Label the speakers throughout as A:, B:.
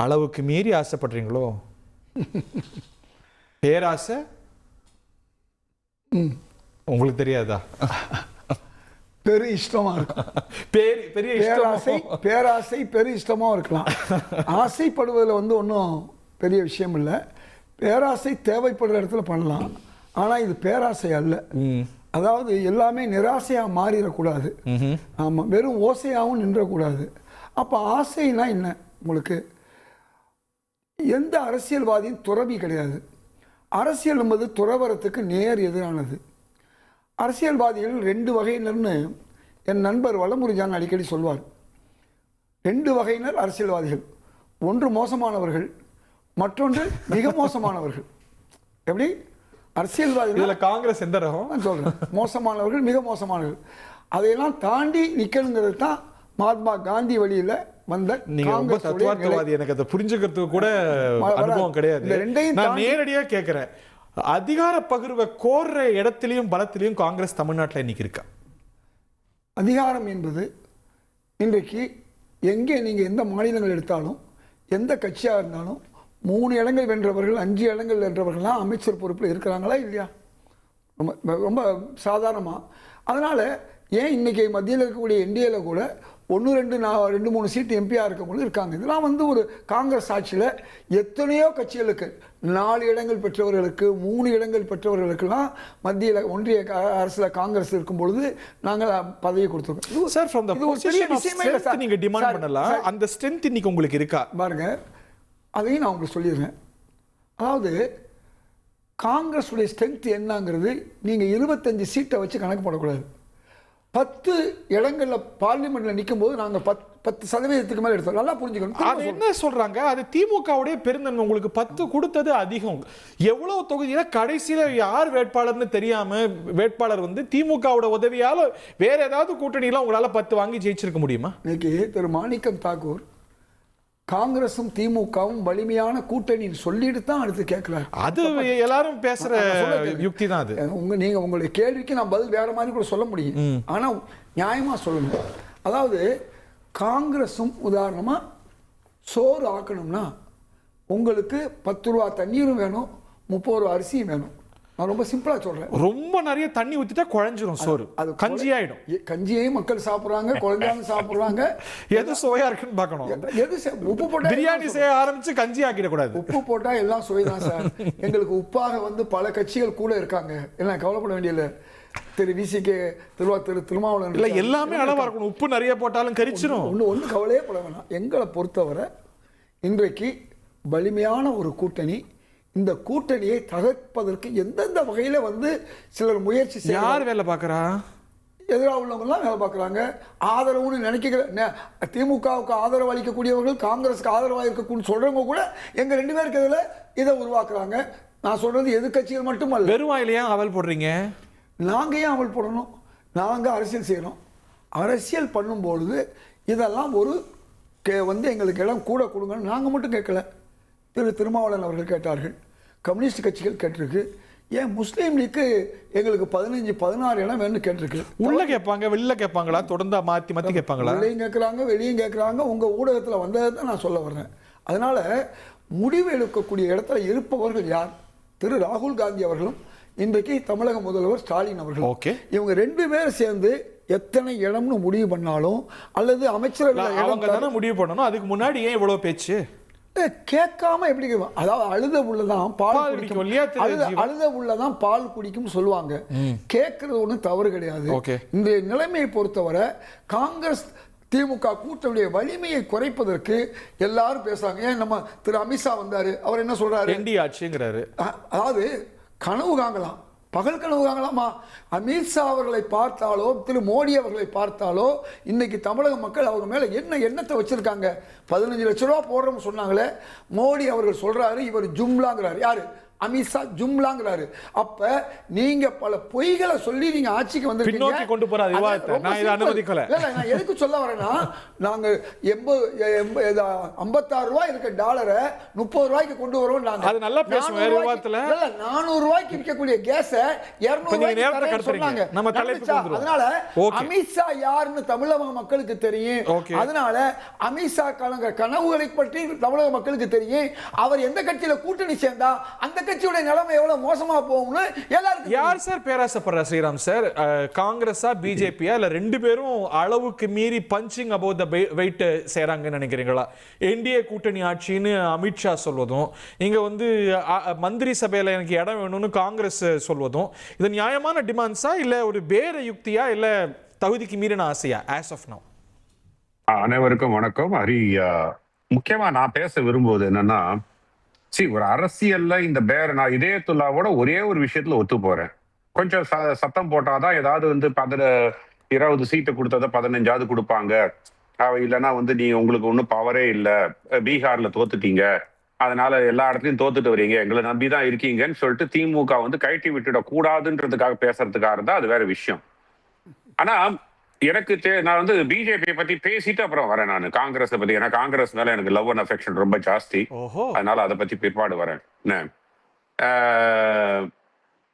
A: அளவுக்கு மீறி ஆசைப்படுறீங்களோ? பேராசை உங்களுக்கு தெரியாதா?
B: பெரு இஷ்டமா இருக்கும்.
A: பெரிய
B: பேராசை பெரு இஷ்டமா இருக்கலாம். ஆசைப்படுவதில் ஒன்றும் பெரிய விஷயம் இல்லை. பேராசை தேவைப்படுற இடத்துல பண்ணலாம். ஆனால் இது பேராசை அல்ல. அதாவது எல்லாமே நிராசையாக மாறிடக்கூடாது. ஆமாம், வெறும் ஓசையாகவும் நின்றக்கூடாது. அப்போ ஆசைனா என்ன? உங்களுக்கு எந்த அரசியல்வாதியும் துறவி கிடையாது. அரசியல் என்பது துறவரத்துக்கு நேர் எதிரானது. அரசியல்வாதிகள் 2 வகையினர்னு என் நண்பர் வலமுருஜான் அடிக்கடி சொல்வார். 2 வகையினர் அரசியல்வாதிகள். ஒன்று மோசமானவர்கள், மற்றொன்று மிக மோசமானவர்கள். எப்படி அரசியல்வாதிகள்?
A: காங்கிரஸ் எந்த ரகம்
B: நான் சொல்றேன். மோசமானவர்கள், மிக மோசமானவர்கள். அதையெல்லாம் தாண்டி நிக்கணுங்கிறது தான் மகாத்மா காந்தி வழியில வந்த
A: தத்துவார்த்தவாதி. எனக்கு அதை புரிஞ்சுக்கிறதுக்கு கூட அனுபவம் கிடையாது. நான் நேரடியா கேட்கிறேன், அதிகார பகிர்வை கோர்ற இடத்திலையும் பலத்திலையும் காங்கிரஸ் தமிழ்நாட்டில் இன்னைக்கு இருக்கா?
B: அதிகாரம் என்பது இன்றைக்கு எங்கே நீங்கள் எந்த மாநிலங்கள் எடுத்தாலும், எந்த கட்சியாக இருந்தாலும் 3 இடங்கள் வென்றவர்கள், 5 இடங்கள் வென்றவர்கள்லாம் அமைச்சர் பொறுப்பில் இருக்கிறாங்களா இல்லையா? ரொம்ப ரொம்ப சாதாரணமாக. அதனால் ஏன் இன்றைக்கி மத்தியில் இருக்கக்கூடிய என்டிஏல கூட 1-2-3 சீட்டு எம்பியாக இருக்கவங்களும் இருக்காங்க. இதெல்லாம் ஒரு காங்கிரஸ் ஆட்சியில் எத்தனையோ கட்சிகளுக்கு 4 இடங்கள் பெற்றவர்களுக்கு, 3 இடங்கள் பெற்றவர்களுக்கெல்லாம் மத்தியில் ஒன்றிய அரசில் காங்கிரஸ் இருக்கும் பொழுது நாங்கள் பதவி கொடுத்துருக்கோம்.
A: Sir, from the position of strength நீங்க டிமாண்ட் பண்ணலாம். அந்த ஸ்ட்ரெngth இன்னைக்கு உங்களுக்கு இருக்கா?
B: பாருங்க, அதையும் நான் உங்களுக்கு சொல்லிடுறேன். அதாவது காங்கிரஸ் உடைய ஸ்ட்ரெngth என்னங்கிறது நீங்க 25 சீட்டை வச்சு கணக்கு போடக்கூடாது. 10 இடங்கள்ல பார்லிமெண்ட்ல நிற்கும் போது நாங்க 10% மேல எடுத்தோம். நல்லா புரிஞ்சுக்கணும்.
A: அது என்ன சொல்றாங்க, அது திமுகவுடைய பெருந்தன்மை. உங்களுக்கு 10 கொடுத்தது அதிகம். எவ்வளவு தொகுதியில கடைசியில யார் வேட்பாளர்னு தெரியாம வேட்பாளர் திமுகவோட உதவியால வேற ஏதாவது கூட்டணியில உங்களால 10 வாங்கி ஜெயிச்சிருக்க முடியுமா?
B: இன்னைக்கு திரு மாணிக்கம் தாக்கூர் காங்கிரசும் திமுகவும் வலிமையான கூட்டணின்னு சொல்லிட்டு தான் அடுத்து கேட்கலாம்.
A: அது எல்லாரும் பேசுற யுக்தி தான் அது.
B: நீங்க உங்களுடைய கேள்விக்கு நான் பதில் வேற மாதிரி கூட சொல்ல முடியும். ஆனா நியாயமா சொல்லணும். அதாவது காங்கிரசும் உதாரணமா சோறு ஆக்கணும்னா உங்களுக்கு 10 ரூபா தண்ணீரும் வேணும், 30 ரூபா அரிசியும் வேணும். நான் ரொம்ப சிம்பிளா சொல்றேன்.
A: ரொம்ப நிறைய தண்ணி ஊத்திட்டா குழஞ்சிரும் சோறு, அது கஞ்சி ஆயிடும்.
B: கஞ்சியையும் மக்கள் சாப்பிடுறாங்க, குழந்தையாலும் சாப்பிடுறாங்க.
A: எது சுவையா இருக்குன்னு பார்க்கணும்.
B: எது உப்பு போட்டா
A: பிரியாணி செய்ய ஆரம்பிச்சு கஞ்சி ஆக்கிட கூடாது.
B: உப்பு போட்டா எல்லாம் சுவைதான் சார். எங்களுக்கு உப்பாக பல கட்சிகள் கூட இருக்காங்க. எல்லாம் கவலைப்பட வேண்டியதில்லை. திரு விசிகே திருமாவளவன்
A: இல்ல, எல்லாமே அளவா இருக்கணும். உப்பு நிறைய போட்டாலும் கரிச்சிரும்.
B: ஒண்ணு கவலையே பட வேணாம். எங்களை பொறுத்தவரை இன்றைக்கு வலிமையான ஒரு கூட்டணி. இந்த கூட்டணியை தகர்ப்பதற்கு எந்தெந்த வகையில சிலர் முயற்சி செய்ய,
A: யார் வேலை பார்க்கறா?
B: எதிராக உள்ளவங்கலாம் வேலை பார்க்குறாங்க. ஆதரவுன்னு நினைக்கிற திமுகவுக்கு ஆதரவு அளிக்கக்கூடியவர்கள் காங்கிரஸுக்கு ஆதரவாக இருக்கக்கூடிய சொல்றவங்க கூட எங்க 2 பேருக்கு இதில் இதை உருவாக்குறாங்க. நான் சொல்றது எதிர்கட்சிகள் மட்டுமல்ல.
A: வெறுவாயிலையா அவல் போடுறீங்க?
B: நாங்கள் ஏன் அவள் போடணும்? நாங்கள் அரசியல் செய்கிறோம். அரசியல் பண்ணும்பொழுது இதெல்லாம் எங்களுக்கு இடம் கூட கொடுங்கன்னு நாங்கள் மட்டும் கேட்கல. திருமாவளவன் அவர்கள் கேட்டார்கள், கம்யூனிஸ்ட் கட்சிகள் கேட்டிருக்கு. ஏன் முஸ்லீம் லீக்கு எங்களுக்கு 15-16 இடம் வேணும்னு கேட்டிருக்கு.
A: உள்ள கேட்பாங்க, வெளில கேட்பாங்களா? தொடர்ந்து மாற்றி கேட்பாங்களா?
B: உள்ளேயும் கேட்குறாங்க, வெளியும் கேட்குறாங்க. உங்கள் ஊடகத்தில் வந்ததை தான் நான் சொல்ல வர்றேன். அதனால் முடிவு எடுக்கக்கூடிய இடத்துல இருப்பவர்கள் யார்? திரு ராகுல் காந்தி அவர்களும் இன்றைக்கு தமிழக முதல்வர் ஸ்டாலின் அவர்களும். இவங்க 2 பேரும் சேர்ந்து எத்தனை இடம்னு முடிவு பண்ணாலும், அல்லது அமைச்சர்கள்
A: முடிவு பண்ணணும். அதுக்கு முன்னாடி ஏன் இவ்வளவு பேச்சு?
B: கேட்காம எப்படி? அதாவது அழுத உள்ளதான் பால் குடிக்கும், அழுத உள்ளதான் பால் குடிக்கும் சொல்லுவாங்க. கேட்கறது ஒன்றும் தவறு கிடையாது. இந்த நிலைமையை பொறுத்தவரை காங்கிரஸ் திமுக கூட்டணியுடைய வலிமையை குறைப்பதற்கு எல்லாரும் பேசுறாங்க. ஏன் நம்ம திரு அமித்ஷா வந்தாரு, அவர் என்ன சொல்றாரு?
A: ஆட்சிங்கிறாரு.
B: அதாவது கனவு காங்கலாம், பகல் கனவு காங்கலாமா? அமித்ஷா அவர்களை பார்த்தாலோ திரு மோடி அவர்களை பார்த்தாலோ இன்னைக்கு தமிழக மக்கள் அவங்க மேல என்ன எண்ணத்தை வச்சிருக்காங்க? 15 லட்சம் ரூபா போடுறோம்னு சொன்னாங்களே, மோடி அவர்கள் சொல்றாரு இவர் ஜும்லாங்கிறாரு. யாரு? அமித்ஷா ஜும்லாங்கிறாரு. அப்ப நீங்க பல பொய்களை சொல்லி நீங்க ஆட்சிக்கு வந்து
A: பின்னோக்கி கொண்டு போற விவாதத்தை நான் இதை அனுமதிக்கல.
B: நான் எதுக்கு சொல்ல வரேன்னா, நாங்க 56 ரூபாய் இருக்க டாலரை 30 ரூபாய்க்கு கொண்டு வரோம். நாங்க
A: அது நல்லா பேசுவோம் வேற விவாதத்துல.
B: 400 ரூபாய்க்கு விற்கக்கூடிய கேஸ 200 ரூபாய்க்கு சொன்னாங்க.
A: நம்ம தலைப்புக்கு வந்துருவோம்.
B: அதனால அமித்ஷா யாருன்னு தமிழக மக்களுக்கு தெரியும். அதனால அமித்ஷா கனவுகளை பற்றி தமிழக மக்களுக்கு தெரியும். அவர் எந்த கட்சியில கூட்டணி சேர்ந்தா அந்த கட்சியோட நிலைமை எவ்வளவு மோசமா போகும்னு எல்லாருக்கும்.
A: யார் சார் பேராசைப்படுற ஸ்ரீராம் சார்? காங்கிரஸா பிஜேபியா இல்ல ரெண்டு பேரும் அளவுக்கு மீறி பஞ்சிங் அபவுட் த வெயிட் செய்றாங்கன்னு நினைக்கிறீங்களா? என்டிஏ கூட்டணி ஆட்சின்னு அமித்ஷா சொல்வதும், இங்க வந்து மந்திரி சபையில எனக்கு இடம் வேணும்னு காங்கிரஸ் சொல்வதும், இது நியாயமான டிமாண்ட்ஸா இல்ல ஒரு பேர யுக்தியா இல்ல தகுதிக்கு மீறின ஆசையா as of now?
C: அனைவருக்கும் வணக்கம். முக்கியமா நான் பேச விரும்புவது என்னன்னா, ஒரு அரசியல்ல இந்த நான் இதயத்துல்லாவோட ஒரே ஒரு விஷயத்துல ஒத்து போறேன். கொஞ்சம் சத்தம் போட்டாதான் ஏதாவது வந்து 20 சீட்டு கொடுத்தத 15ஆவது கொடுப்பாங்க. இல்லைன்னா வந்து நீ உங்களுக்கு ஒன்றும் பவரே இல்லை, பீகார்ல தோத்துட்டீங்க, அதனால எல்லா இடத்துலயும் தோத்துட்டு வரீங்க, எங்களை நம்பிதான் இருக்கீங்கன்னு சொல்லிட்டு திமுக வந்து கழட்டி விட்டுட கூடாதுன்றதுக்காக பேசுறதுக்காக இருந்தா அது வேற விஷயம். ஆனா எனக்கு நான் வந்து பிஜேபியை பத்தி பேசிட்டு அப்புறம் வரேன். நான் காங்கிரஸ் பத்தி, ஏன்னா காங்கிரஸ் மேல எனக்கு லவ் அண்ட் அஃபெக்ஷன் ரொம்ப ஜாஸ்தி. அதனால அதை பத்தி பிற்பாடு வரேன்.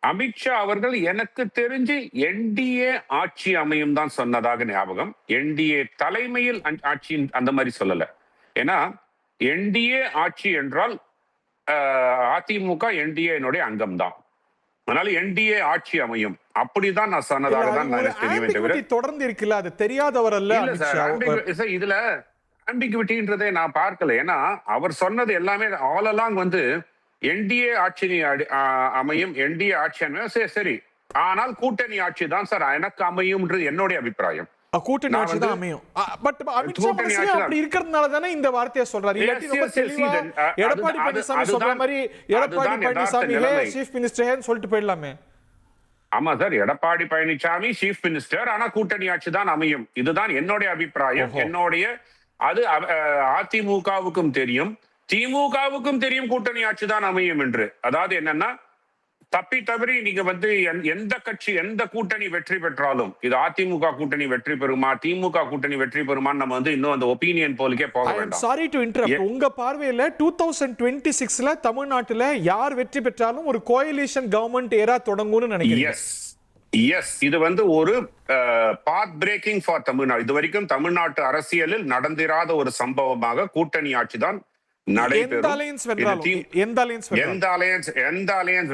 C: அமித்ஷா அவர்கள் எனக்கு தெரிஞ்சு என்டிஏ ஆட்சி அமையும் தான் சொன்னதாக ஞாபகம். என்டிஏ தலைமையில் ஆட்சி அந்த மாதிரி சொல்லல. ஏன்னா என்டிஏ ஆட்சி என்றால் அதிமுக என்டிஏனுடைய அங்கம் தான். அதனால என்டிஏ ஆட்சி அமையும் அப்படிதான் நான் சொன்னதாக தான்
A: நான் தொடர்ந்து இருக்குல்ல, அது தெரியாதவர் அல்ல.
C: இதுல ஆம்பிகுவிட்டின்றதே நான் பார்க்கல. ஏன்னா அவர் சொன்னது எல்லாமே ஆல் அலாங் வந்து என்டிஏ ஆட்சி அமையும், என்டிஏ ஆட்சி அமையும் சரி, ஆனால் கூட்டணி ஆட்சி தான் சார் எனக்கு அமையும்ன்றது என்னுடைய அபிப்பிராயம்.
A: கூட்டணி ஆட்சி தான் அமையும். பட் அமித்ஷா அப்படி இருக்கிறதுனால தானே இந்த வார்த்தையை சொல்றாரு. எடப்பாடி பழனிசாமி சொல்ற மாதிரி எடப்பாடி பழனிசாமி சீஃப் மினிஸ்டர் சொல்லிட்டு போயிடலாமே.
C: ஆமா sir, Edappadi Palaniswami chief minister, ஆனா கூட்டணி ஆட்சி தான் அமையும். இதுதான் என்னுடைய அபிப்பிராயம். என்னுடைய அது அதிமுகவுக்கும் தெரியும், திமுகவுக்கும் தெரியும் கூட்டணி ஆட்சி தான் அமையும் என்று. அதாவது என்னன்னா, தவறி நீங்க வந்து எந்த கட்சி எந்த கூட்டணி வெற்றி பெற்றாலும், இது அதிமுக கூட்டணி வெற்றி பெறுமா திமுக கூட்டணி வெற்றி பெறுமான்னு நம்ம வந்து இன்னும் அந்த ஒப்பீனியன் போலுக்கே போக வேண்டாம்.
A: Sorry to interrupt. உங்க பார்வையில 2026ல தமிழ்நாட்டுல யார் வெற்றி பெற்றாலும் ஒரு கோயலிஷன் கவர்மெண்ட் ஏரா தொடங்கும்னு நினைக்கிறீங்க?
C: எஸ், இது வந்து ஒரு பாத் பிரேக்கிங் ஃபார் தமிழ்நாடு. இது வரைக்கும் தமிழ்நாட்டு அரசியலில் நடந்திராத ஒரு சம்பவமாக கூட்டணி ஆட்சி தான்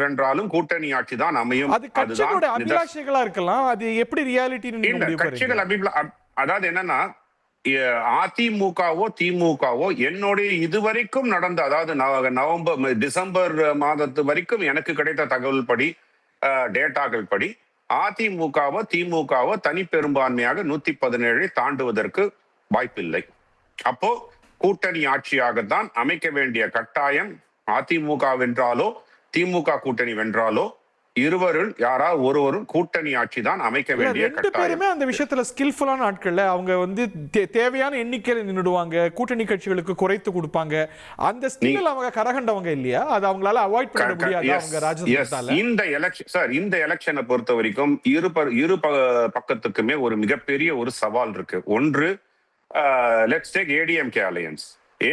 C: வென்றாலும் கூட்டணி ஆட்சி தான் அமையும்.
A: அது கட்சிகளோட அபிலாஷைகளா இருக்கலாம், அது எப்படி ரியாலிட்டி
C: கட்சிகள் அதாவது என்னன்னா, அதிமுகவோ திமுகவோ என்னுடைய இதுவரைக்கும் நடந்த, அதாவது டிசம்பர் மாதத்து வரைக்கும் எனக்கு கிடைத்த தகவல் படி, டேட்டாக்கள் படி, அதிமுகவோ திமுகவோ தனி பெரும்பான்மையாக 117 தாண்டுவதற்கு வாய்ப்பில்லை. அப்போ கூட்டணி ஆட்சியாகத்தான் அமைக்க வேண்டிய கட்டாயம் அதிமுக வென்றாலோ திமுக கூட்டணி வென்றாலோ இருவருள் யாராவது ஒருவரும் கூட்டணி ஆட்சி தான் அமைக்க வேண்டிய கட்டாயம்.
A: அந்த விஷயத்துல ஸ்கில்ஃபுல்லான ஆட்கள், அவங்க வந்து தேவையான எண்ணிக்கையில நின்னுடுவாங்க, கூட்டணி கட்சிகளுக்கு குறைத்து கொடுப்பாங்க. அந்த ஸ்கில் அவங்க கரகண்டவங்க இல்லையா? அது அவங்களால அவாய்ட் பண்ண முடியாது அவங்க ராஜ்யத்தால.
C: இந்த எலெக்ஷனை பொறுத்த வரைக்கும் இரு பக்கத்துக்குமே ஒரு மிகப்பெரிய ஒரு சவால் இருக்கு. ஒன்று, let's take ADMK alliance.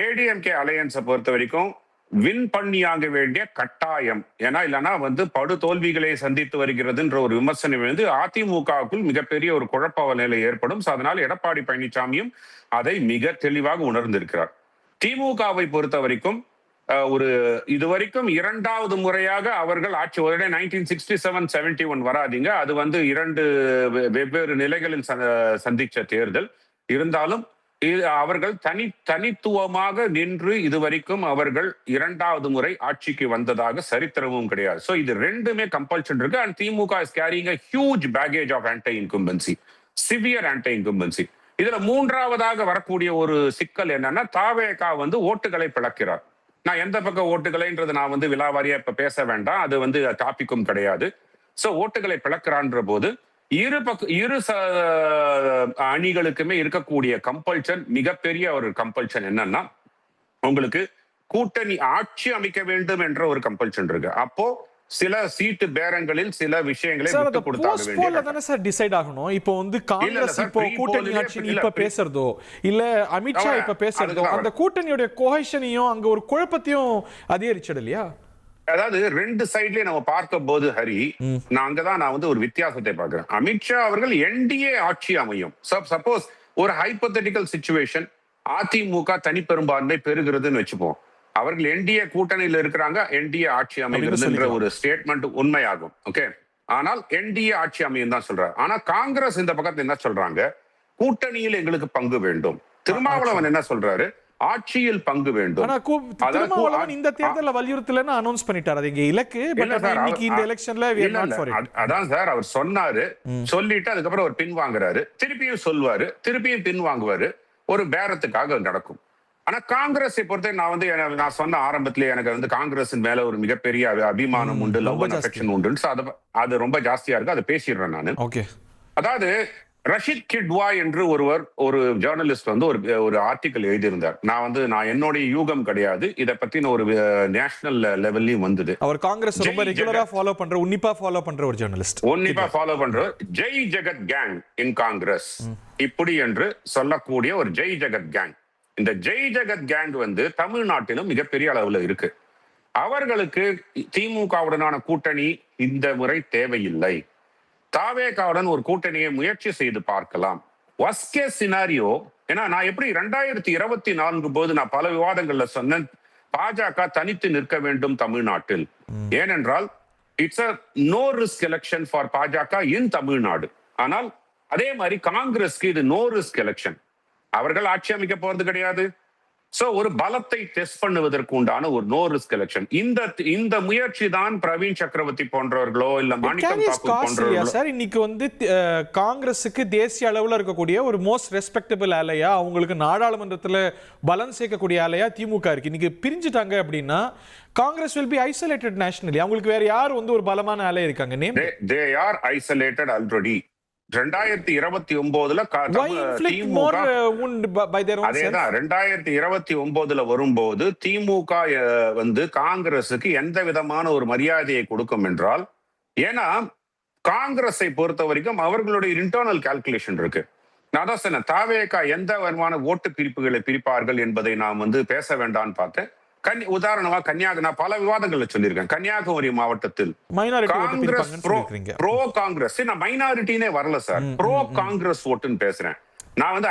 C: ADMK alliance பொறுத்த வரைக்கும் வின் பண்ணியாக வேண்டிய கட்டாயம். ஏன்னா இல்லைன்னா வந்து படு தோல்விகளை சந்தித்து வருகிறதுன்ற ஒரு விமர்சனம் வந்து அதிமுகவுக்குள் மிகப்பெரிய ஒரு குழப்ப நிலை ஏற்படும். அதனால எடப்பாடி பழனிசாமியும் அதை மிக தெளிவாக உணர்ந்திருக்கிறார். திமுகவை பொறுத்த வரைக்கும் ஒரு இதுவரைக்கும் 2வது முறையாக அவர்கள் ஆட்சி, ஒரே 1967-71 வராதிங்க, அது வந்து 2 வெவ்வேறு நிலைகளில் சந்திச்ச தேர்தல். இருந்தாலும் அவர்கள் தனித்துவமாக நின்று இதுவரைக்கும் அவர்கள் 2வது முறை ஆட்சிக்கு வந்ததாக சரித்திரமும் கிடையாது. சோ இது ரெண்டுமே கம்பல்ஷன் இருக்கு. And DMK is carrying a huge baggage of anti-incumbency, severe anti-incumbency. இதுல 3வதாக வரக்கூடிய ஒரு சிக்கல் என்னன்னா, தாவேகா வந்து ஓட்டுகளை பிளக்கிறார். நான் எந்த பக்கம் ஓட்டுகளைன்றது நான் வந்து விலாவாரியா இப்ப பேச வேண்டாம், அது வந்து டாபிக்கும் கிடையாது. சோ ஓட்டுகளை பிளக்கிறான்ற போது இரு அணிகளுக்குமே இருக்கக்கூடிய கம்பல்ஷன், மிகப்பெரிய ஒரு கம்பல்ஷன் என்னன்னா, உங்களுக்கு கூட்டணி ஆட்சி அமைக்க வேண்டும் என்ற ஒரு கம்பல்ஷன் இருக்கு. அப்போ சில சீட்டு பேரங்களில் சில விஷயங்களை
A: சார்
C: விட்டு
A: அந்த
C: கொடுத்தாக
A: போஸ்ட் போல்ல
C: வேண்டிய
A: தானே சார் டிசைட் ஆகணும். இப்போ வந்து காங்கிரஸ்
C: சார்,
A: இப்போ
C: pre-poll
A: கூட்டணி
C: லயே
A: ஆட்சி
C: இல்ல,
A: இப்ப பேசுறதோ இல்ல அமித்ஷா
C: அவன்
A: இப்ப பேசுறதோ
C: அதுக்கு
A: அந்த கூட்டணியோட கோஹெஷனையும் அங்க ஒரு குழப்பத்தையும் அதிகரிச்சிடு இல்லையா?
C: அதாவது ரெண்டு சைட்லயும் நம்ம பார்க்கும் போது ஹரி, நான் அங்கதான் நான் வந்து ஒரு வித்தியாசத்தை பார்க்கிறேன். அமித்ஷா அவர்கள் என்டிஏ ஆட்சி அமையும். சப்போஸ் ஒரு ஹைப்போதெட்டிக்கல் சிச்சுவேஷன் அதிமுக தனிப்பெரும்பான்மை பெறுகிறதுன்னு வச்சுப்போம், அவர்கள் என்டிஏ கூட்டணியில் இருக்கிறாங்க, என்டிஏ ஆட்சி அமைகிறதுன்ற ஒரு ஸ்டேட்மெண்ட் உண்மையாகும். ஓகே, ஆனால் என்டிஏ ஆட்சி அமையும் தான் சொல்றாரு. ஆனா காங்கிரஸ் இந்த பக்கத்துல என்ன சொல்றாங்க, கூட்டணியில் எங்களுக்கு பங்கு வேண்டும். திருமாவளவன் என்ன சொல்றாரு, ஆட்சியில் பங்கு வேண்டும்.
A: ஆனா திருமாவளவன் இந்த தேர்தல்ல வலியுறுத்தலன்னு அனௌன்ஸ் பண்ணிட்டாரு. அது எங்க இலக்கு. பட் இன்னைக்கு இந்த எலெக்ஷன்ல we are not for it.
C: அதான் சார் அவர் சொன்னாரு, சொல்லிட்டு அதுக்கப்புறம் அவர் பின் வாங்குறாரு, திருப்பியும் சொல்வாரு, திருப்பியும் பின் வாங்குவாரு. ஒரு பேரத்துக்காக நடக்கும். ஆனா காங்கிரஸை பொறுத்த நான் சொன்ன ஆரம்பத்திலே எனக்கு வந்து காங்கிரஸ் மேல ஒரு மிகப்பெரிய அபிமானம் உண்டு, லவ் அண்ட் அஃபெக்ஷன் உண்டு. அது ரொம்ப ஜாஸ்தியா இருக்கு. அதை பேசிடுறேன் நான்.
A: ஓகே,
C: அதாவது ரஷித் கிட்வா என்று ஒரு ஜேர்னலிஸ்ட் வந்து ஒரு ஆர்டிக்கல் எழுதியிருந்தார். நான் என்னுடைய யூகம் கிடையாது, இதை பத்தி ஒரு நேஷனல் லெவல்லையும் வந்தது.
A: அவர் காங்கிரஸ் ரொம்ப ரெகுலரா ஃபாலோ பண்ற, உன்னிப்பா ஃபாலோ பண்ற ஒரு ஜேர்னலிஸ்ட்.
C: உன்னிப்பா ஃபாலோ பண்ற ஜெய் ஜெகத் கேங் இன் காங்கிரஸ் இப்படி என்று சொல்லக்கூடிய ஒரு ஜெய் ஜெகத் கேங். இந்த ஜெய் ஜெகத் கேங் வந்து தமிழ்நாட்டிலும் மிகப்பெரிய அளவுல இருக்கு. அவர்களுக்கு திமுகவுடனான கூட்டணி இந்த முறை தேவையில்லை. தாவேகாவுடன் ஒரு கூட்டணியை முயற்சி செய்து பார்க்கலாம். வர்ஸ்ட் கேஸ் சினாரியோ, ஏன்னா நான் எப்படி 2024 போது நான் பல விவாதங்கள்ல சொன்னேன், பாஜக தனித்து நிற்க வேண்டும் தமிழ்நாட்டில். ஏனென்றால் it's a no risk election for BJP in Tamil Nadu. ஆனால் அதே மாதிரி காங்கிரஸ்க்கு இது நோ ரிஸ்க் எலெக்ஷன். அவர்கள் ஆட்சி அமைக்க போறது கிடையாது. சோ ஒரு பலத்தை டெஸ்ட் பண்ணுவதற்கு உண்டான ஒரு நோ ரிஸ்க் எலெக்ஷன். இந்த முயற்சி தான் பிரவீன் சக்கரவர்த்தி போன்றவர்களோ இல்ல மாணிக்கம் தாக்கூர் போன்றவர்களோ.
A: சார் இன்னைக்கு வந்து காங்கிரஸுக்கு தேசிய அளவுல இருக்கக்கூடிய ஒரு மோஸ்ட் ரெஸ்பெக்டபிள் ஆலையா, அவங்களுக்கு நாடாளுமன்றத்துல பலம் சேர்க்கக்கூடிய ஆலையா திமுக இருக்கு. இன்னைக்கு பிரிஞ்சுட்டாங்க அப்படின்னா Congress will be isolated nationally. அவங்களுக்கு வேற யார் வந்து ஒரு பலமான ஆலை இருக்காங்க?
C: they are isolated already. 2029 வரும்போது திமுக வந்து காங்கிரசுக்கு எந்த விதமான ஒரு மரியாதையை கொடுக்கும் என்றால், ஏன்னா காங்கிரஸை பொறுத்த வரைக்கும் அவர்களுடைய இன்டர்னல் கால்குலேஷன் இருக்கு. நான் தான் சொன்னேன், தாவேகா எந்த விதமான ஓட்டு பிரிப்புகளை பிரிப்பார்கள் என்பதை நாம் வந்து பேச வேண்டாம்னு பார்த்தேன். உதாரணமா நான் பல விவாதங்கள்ல சொல்லியிருக்கேன், கன்னியாகுமரி மாவட்டத்தில் காங்கிரஸ் ப்ரோ காங்கிரஸ், நான் மைனாரிட்டினே வரல சார், ப்ரோ காங்கிரஸ் ஓட்டுன்னு பேசுறேன். நான் வந்து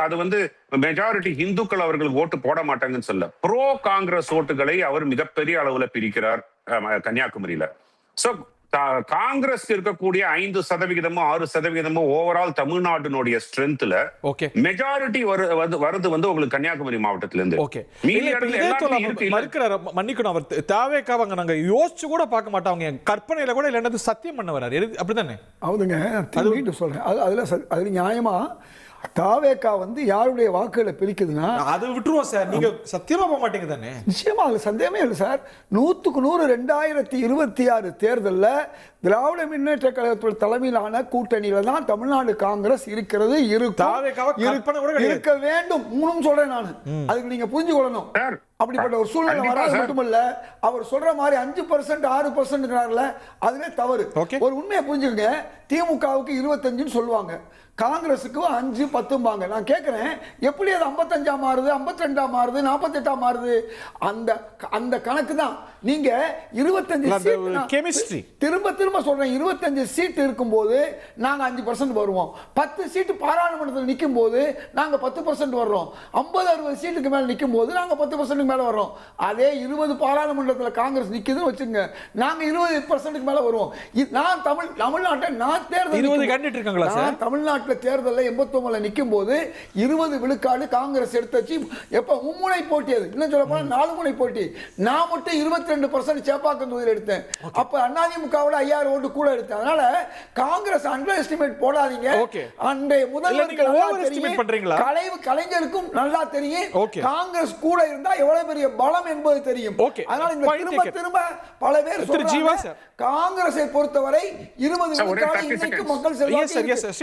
C: அது வந்து மெஜாரிட்டி இந்துக்கள் அவர்களுக்கு ஓட்டு போட மாட்டாங்கன்னு சொல்ல, ப்ரோ காங்கிரஸ் ஓட்டுகளை அவர் மிகப்பெரிய அளவுல பிரிக்கிறார் கன்னியாகுமரியில. சோ காங்கிரஸ் இருக்கக்கூடிய 5% 6% ஓவரால் தமிழ்நாட்டினுடைய ஸ்ட்ரென்த்ல மெஜாரிட்டி வருது வந்து உங்களுக்கு கன்னியாகுமரி மாவட்டத்துல இருந்து.
A: மன்னிக்கணும், அவர் தாவேக்காவங்க நாங்க யோசிச்சு கூட பார்க்க மாட்டாங்க, கற்பனையில கூட இல்லைன்னு சத்தியம் பண்ண வராரு. அப்படித்தானே?
B: அவதுங்க சொல்றேன், அதுல நியாயமா தாவேகா வந்து யாருடைய வாக்குகளை பிரிக்குதுன்னா
A: அது விட்டுருவோம் சார். நீங்க சத்தியமா போக மாட்டீங்க தானே?
B: நிச்சயமா, அதுல சந்தேகமே இல்லை சார். 100க்கு 100 2026 தேர்தலில் திராவிட முன்னேற்ற கழகத்தோட தலைமையிலான கூட்டணியில தான் தமிழ்நாடு காங்கிரஸ் இருக்கிறது, இருக்க வேண்டும். மூணும் சொல்றேன் நான், அதுக்கு நீங்க புரிஞ்சு கொள்ளணும். அப்படிப்பட்ட ஒரு சூழ்நிலை வராது மட்டுமல்ல, அவர் சொல்ற மாதிரி 5% 6% அதுவே தவறு. ஒரு உண்மையை புரிஞ்சுங்க, திமுகவுக்கு 25 சொல்லுவாங்க, காங்கிரஸுக்கு 5 10 நான் கேட்கிறேன், எப்படி அது 55 மாறுது, 52 மாறுது, 48 மாறுது? அந்த கணக்கு தான். நீங்க 25
A: கெமிஸ்ட்ரி,
B: திரும்ப திரும்ப சொல்றேன், 25 சீட் இருக்கும்போது நாங்க 5% வருவோம், 10 சீட் பாராளுமன்றத்தில் நிற்கும் போது நாங்க 10% வர்றோம், 50-60 சீட்டுக்கு மேல நிற்கும் போது நாங்க 10% மேல வர்றோம். அதே 20 பாராளுமன்றத்தில் காங்கிரஸ் நிக்குதுன்னு வச்சுங்க, நாங்க 20% மேல வருவோம். நான் தமிழ்நாட்டை நான் தேர்தல் தமிழ்நாட்டில் தேர்தலில் 89 நிற்கும் போது 20 விழுக்காடு காங்கிரஸ் எடுத்துச்சு. எப்ப மும்முனை போட்டி, அது இன்னும் சொல்ல போனா 4 முனை போட்டி. நான் மட்டும் 22% சேப்பாக்கம் தொகுதியில் எடுத்தேன். அப்ப அதிமுகவோட 5000 ஓட்டு கூட எடுத்தேன். அதனால காங்கிரஸ் அண்டர் எஸ்டிமேட் போடாதீங்க. அன்றைய முதல்வர் கலைஞருக்கும் நல்லா தெரியும் காங்கிரஸ் கூட இருந்தா எவ்வளவு பெரிய பலம் என்பது தெரியும். அதனால திரும்ப திரும்ப பல பேர் காங்கிரஸை பொறுத்தவரை 20 விழுக்காடு இன்னைக்கு மக்கள் செல்வாக்கு.